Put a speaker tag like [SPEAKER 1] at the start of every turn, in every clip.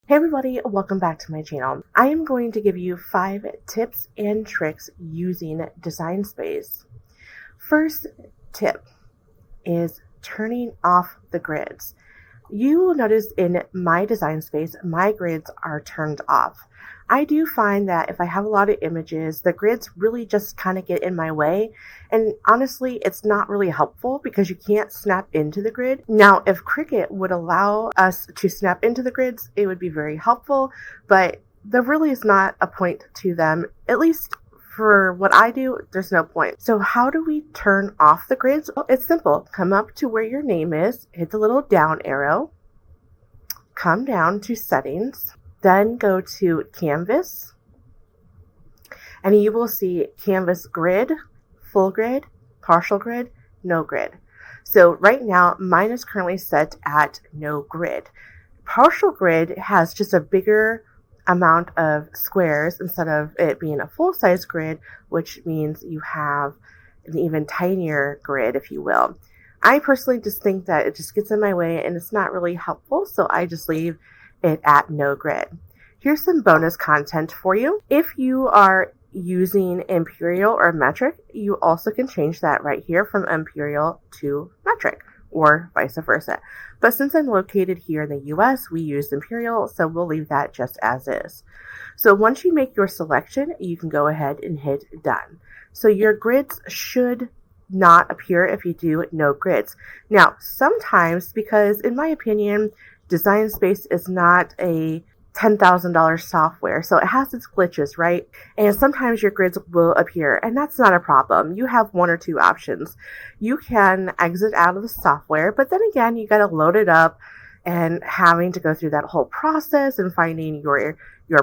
[SPEAKER 1] Hey everybody, welcome back to my channel. I am going to give you 5 tips and tricks using Design Space. First tip is turning off the grids. You will notice in my Design Space, my grids are turned off. I do find that if I have a lot of images, the grids really just kind of get in my way. And honestly, it's not really helpful because you can't snap into the grid. Now, if Cricut would allow us to snap into the grids, it would be very helpful, but there really is not a point to them. At least for what I do, there's no point. So how do we turn off the grids? Well, it's simple. Come up to where your name is, hit the little down arrow, come down to settings, then go to canvas, and you will see canvas grid, full grid, partial grid, no grid. So right now mine is currently set at no grid. Partial grid has just a bigger amount of squares instead of it being a full-size grid, which means you have an even tinier grid, if you will. I personally just think that it just gets in my way and it's not really helpful, so I just leave it at no grid. Here's some bonus content for you. If you are using imperial or metric, you also can change that right here from imperial to metric or vice versa. But since I'm located here in the US, we use imperial, so we'll leave that just as is. So once you make your selection, you can go ahead and hit done. So your grids should not appear if you do no grids. Now, sometimes, because in my opinion, Design Space is not a $10,000 software, so it has its glitches, right? And sometimes your grids will appear, and that's not a problem. You have one or two options. You can exit out of the software, but then again, you got to load it up, and having to go through that whole process and finding your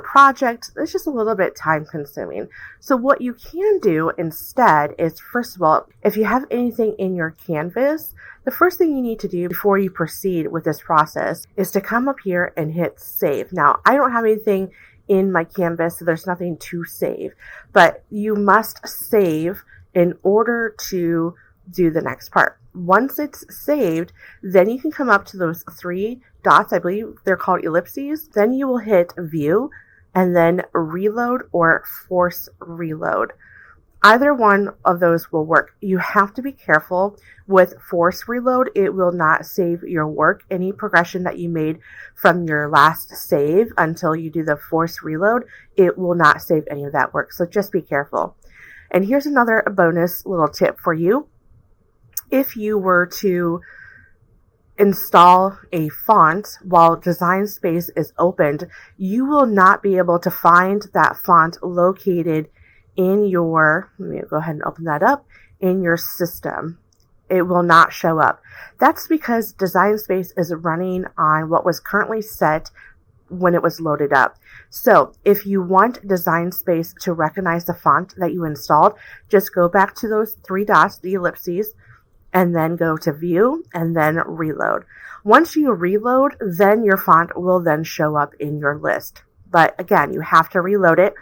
[SPEAKER 1] project, it's just a little bit time consuming. So what you can do instead is, first of all, if you have anything in your canvas, the first thing you need to do before you proceed with this process is to come up here and hit save. Now, I don't have anything in my canvas, so there's nothing to save, but you must save in order to do the next part. Once it's saved, then you can come up to those 3 dots. I believe they're called ellipses. Then you will hit view and then reload or force reload. Either one of those will work. You have to be careful with force reload. It will not save your work. Any progression that you made from your last save until you do the force reload, it will not save any of that work. So just be careful. And here's another bonus little tip for you. If you were to install a font while Design Space is opened, you will not be able to find that font located in your, let me go ahead and open that up, in your system. It will not show up. That's because Design Space is running on what was currently set when it was loaded up. So if you want Design Space to recognize the font that you installed, just go back to those 3 dots, the ellipses, and then go to view and then reload. Once you reload, then your font will then show up in your list. But again, you have to reload it.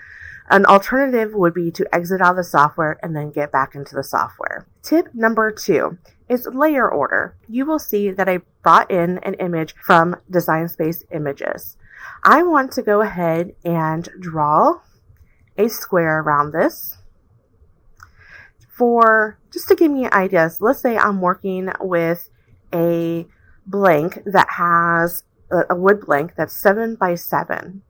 [SPEAKER 1] An alternative would be to exit out of the software and then get back into the software. Tip number 2 is layer order. You will see that I brought in an image from Design Space Images. I want to go ahead and draw a square around this. For just to give me ideas, let's say I'm working with a blank that has a wood blank that's 7 by 7.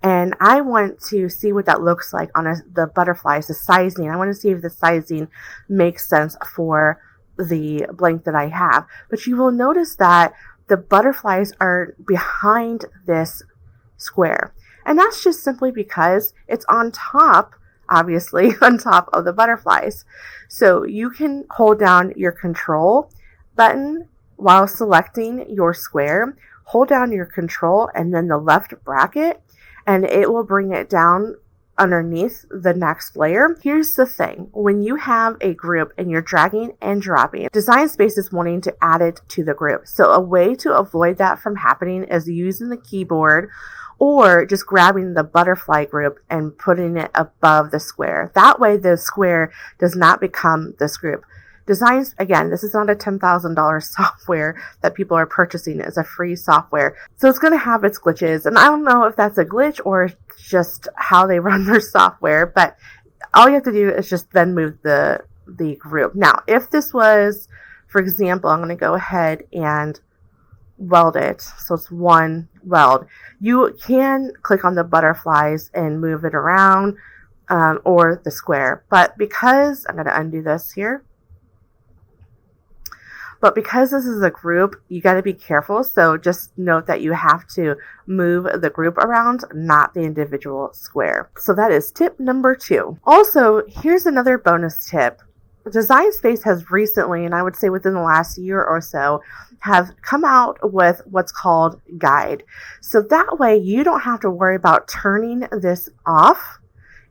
[SPEAKER 1] And I want to see what that looks like on the butterflies, the sizing. I want to see if the sizing makes sense for the blank that I have. But you will notice that the butterflies are behind this square. And that's just simply because it's on top, obviously, on top of the butterflies. So you can hold down your control button while selecting your square. Hold down your control and then the left bracket, and it will bring it down underneath the next layer. Here's the thing. When you have a group and you're dragging and dropping, Design Space is wanting to add it to the group. So a way to avoid that from happening is using the keyboard or just grabbing the butterfly group and putting it above the square. That way the square does not become this group. Designs, again, this is not a $10,000 software that people are purchasing. It's a free software. So it's going to have its glitches. And I don't know if that's a glitch or just how they run their software, but all you have to do is just then move the group. Now, if this was, for example, I'm going to go ahead and weld it. So it's one weld. You can click on the butterflies and move it around, or the square. But because, I'm going to undo this here. But because this is a group, you got to be careful. So just note that you have to move the group around, not the individual square. So that is tip number 2. Also, here's another bonus tip. Design Space has recently, and I would say within the last year or so, have come out with what's called Guide. So that way you don't have to worry about turning this off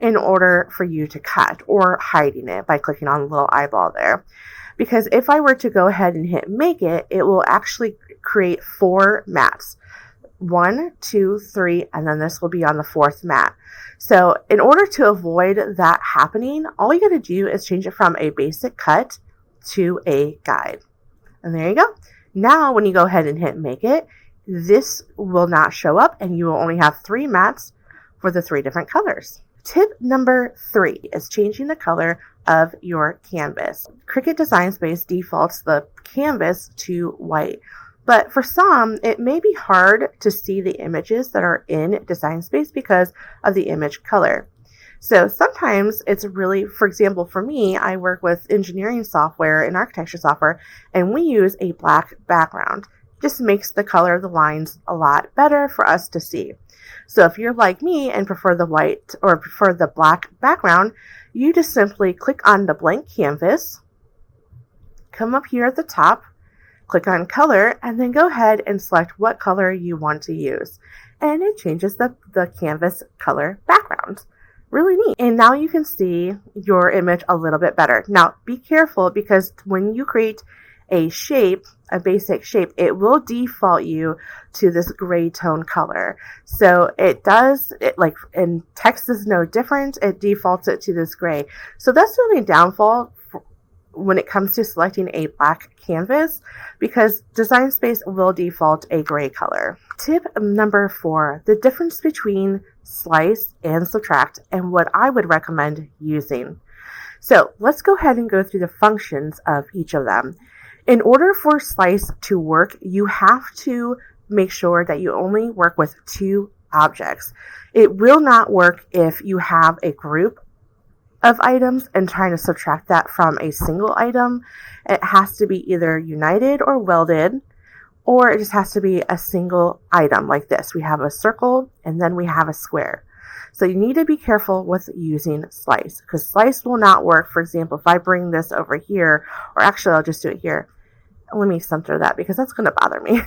[SPEAKER 1] in order for you to cut, or hiding it by clicking on the little eyeball there. Because if I were to go ahead and hit make it, it will actually create 4 mats. 1, 2, 3, and then this will be on the 4th mat. So in order to avoid that happening, all you got to do is change it from a basic cut to a guide. And there you go. Now when you go ahead and hit make it, this will not show up and you will only have 3 mats for the 3 different colors. Tip number 3 is changing the color of your canvas. Cricut Design Space defaults the canvas to white, but for some, it may be hard to see the images that are in Design Space because of the image color. So sometimes it's really, for example, for me, I work with engineering software and architecture software, and we use a black background. Just makes the color of the lines a lot better for us to see. So if you're like me and prefer the white or prefer the black background, you just simply click on the blank canvas, come up here at the top, click on color, and then go ahead and select what color you want to use. And it changes the canvas color background. Really neat. And now you can see your image a little bit better. Now be careful, because when you create a shape, a basic shape, it will default you to this gray tone color. So it does, like, and text is no different. It defaults it to this gray. So that's the only downfall when it comes to selecting a black canvas, because Design Space will default a gray color. Tip number 4, the difference between slice and subtract, and what I would recommend using. So let's go ahead and go through the functions of each of them. In order for slice to work, you have to make sure that you only work with 2 objects. It will not work if you have a group of items and trying to subtract that from a single item. It has to be either united or welded, or it just has to be a single item like this. We have a circle and then we have a square. So you need to be careful with using slice, because slice will not work. For example, if I bring this over here, or actually I'll just do it here. Let me center that because that's going to bother me.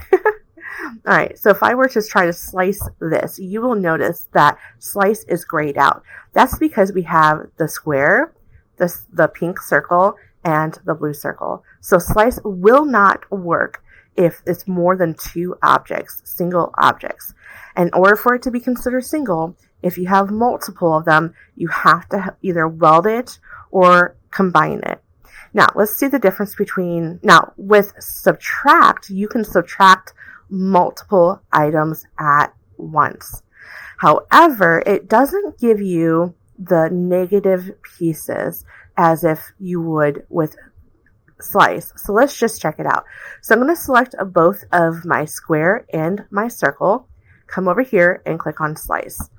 [SPEAKER 1] All right, so if I were to try to slice this, you will notice that slice is grayed out. That's because we have the square, the pink circle, and the blue circle. So slice will not work if it's more than 2 objects, single objects. In order for it to be considered single, if you have multiple of them, you have to either weld it or combine it. Now, let's see the difference between, now with subtract, you can subtract multiple items at once. However, it doesn't give you the negative pieces as if you would with slice. So let's just check it out. So I'm going to select both of my square and my circle, come over here and click on slice.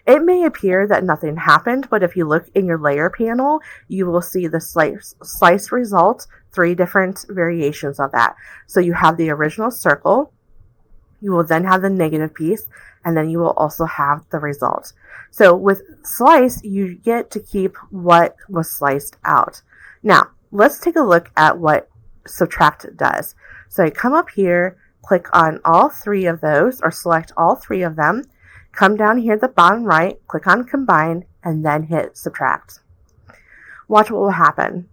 [SPEAKER 1] It may appear that nothing happened, but if you look in your layer panel, you will see the slice result, 3 different variations of that. So you have the original circle, you will then have the negative piece, and then you will also have the result. So with slice, you get to keep what was sliced out. Now, let's take a look at what subtract does. So I come up here, click on all 3 of those, or select all 3 of them, come down here at the bottom right, click on combine, and then hit subtract. Watch what will happen.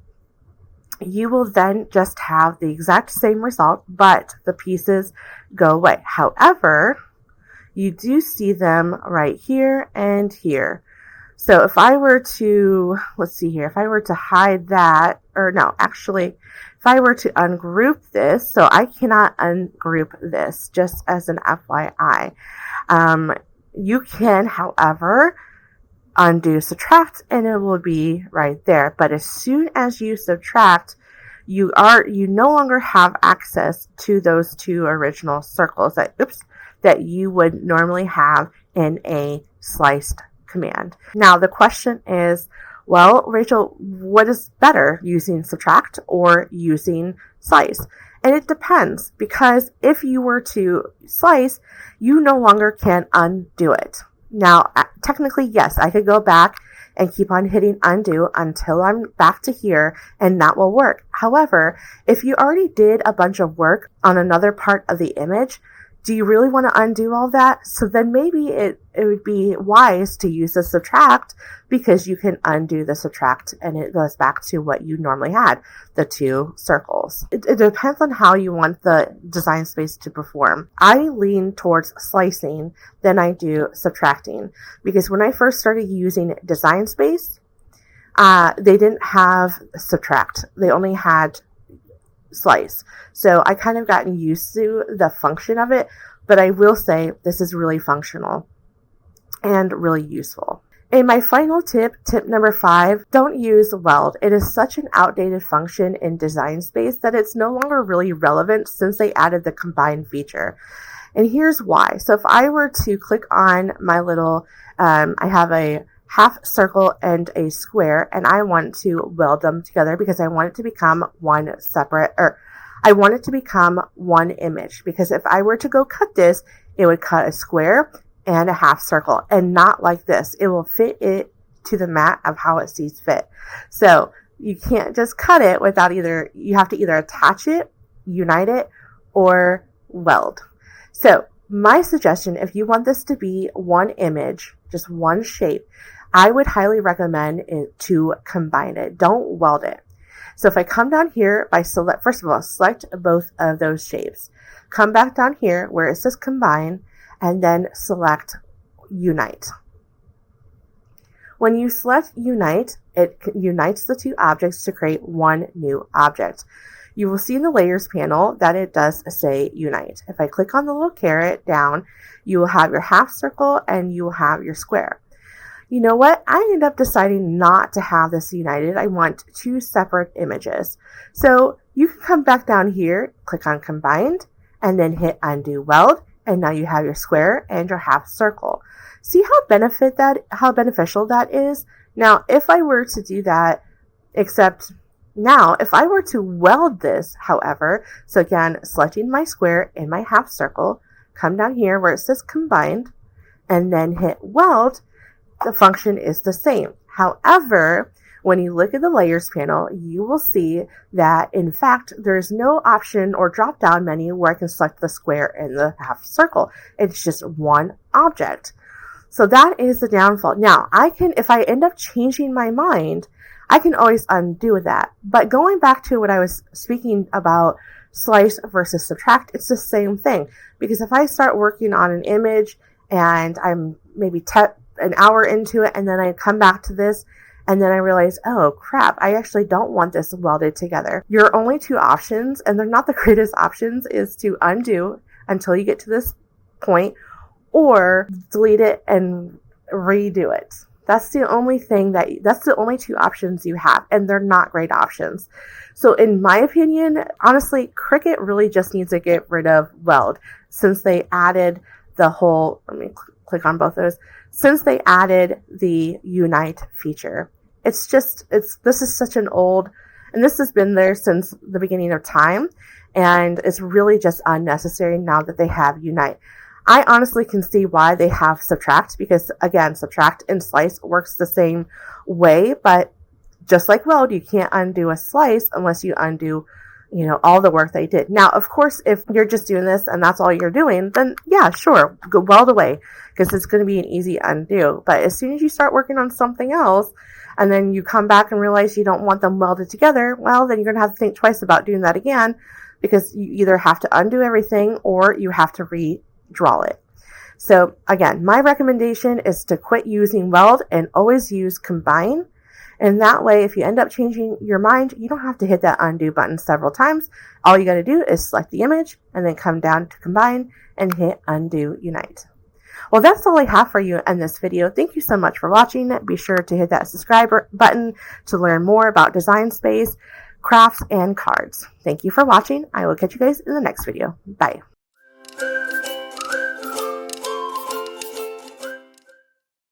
[SPEAKER 1] You will then just have the exact same result, but the pieces go away. However, you do see them right here and here. So if I were to, let's see here, if I were to hide that, or no, actually, if I were to ungroup this, so I cannot ungroup this, just as an FYI. You can, however, undo subtract and it will be right there. But as soon as you subtract, you no longer have access to those two original circles that you would normally have in a sliced command. Now the question is, well, Rachel, what is better, using subtract or using slice? And it depends, because if you were to slice, you no longer can undo it. Now, technically, yes, I could go back and keep on hitting undo until I'm back to here, and that will work. However, if you already did a bunch of work on another part of the image, do you really want to undo all that? So then maybe it would be wise to use the subtract, because you can undo the subtract and it goes back to what you normally had, the two circles. It depends on how you want the design space to perform. I lean towards slicing than I do subtracting, because when I first started using design space, they didn't have subtract. They only had slice. So I kind of gotten used to the function of it, but I will say this is really functional and really useful. And my final tip number 5, don't use weld. It is such an outdated function in design space that it's no longer really relevant since they added the combine feature. And here's why. So if I were to click on my little, I have a half circle and a square, and I want to weld them together because I want it to become one image, because if I were to go cut this, it would cut a square and a half circle, and not like this. It will fit it to the mat of how it sees fit. So you can't just cut it without you have to either attach it, unite it, or weld. So my suggestion, if you want this to be one image, just one shape, I would highly recommend it to combine it. Don't weld it. So if I come down here, first of all, select both of those shapes. Come back down here where it says combine, and then select unite. When you select unite, it unites the two objects to create one new object. You will see in the layers panel that it does say unite. If I click on the little caret down, you will have your half circle and you will have your square. You know what? I ended up deciding not to have this united. I want two separate images. So you can come back down here, click on combined, and then hit undo weld. And now you have your square and your half circle. See how beneficial that is? Now, if I were to do that, if I were to weld this, however, so again, selecting my square and my half circle, come down here where it says combined, and then hit weld, the function is the same. However, when you look at the layers panel, you will see that in fact, there's no option or drop down menu where I can select the square and the half circle. It's just one object. So that is the downfall. Now, if I end up changing my mind, I can always undo that. But going back to what I was speaking about, slice versus subtract, it's the same thing. Because if I start working on an image and I'm maybe an hour into it, and then I come back to this, and then I realize, oh crap, I actually don't want this welded together. Your only two options, and they're not the greatest options, is to undo until you get to this point, or delete it and redo it. That's the only two options you have, and they're not great options. So in my opinion, honestly, Cricut really just needs to get rid of weld, since they added the whole, let me click on both of those, since they added the unite feature. This is such an old, and this has been there since the beginning of time, and it's really just unnecessary now that they have unite. I honestly can see why they have subtract, because again, subtract and slice works the same way, but just like weld, you can't undo a slice unless you undo, all the work they did. Now, of course, if you're just doing this and that's all you're doing, then yeah, sure, go weld away, because it's going to be an easy undo. But as soon as you start working on something else, and then you come back and realize you don't want them welded together, well, then you're going to have to think twice about doing that again, because you either have to undo everything or you have to redraw it. So again, my recommendation is to quit using weld and always use combine. And that way, if you end up changing your mind, you don't have to hit that undo button several times. All you got to do is select the image and then come down to combine and hit undo unite. Well, that's all I have for you in this video. Thank you so much for watching. Be sure to hit that subscribe button to learn more about Design Space, crafts, and cards. Thank you for watching. I will catch you guys in the next video. Bye.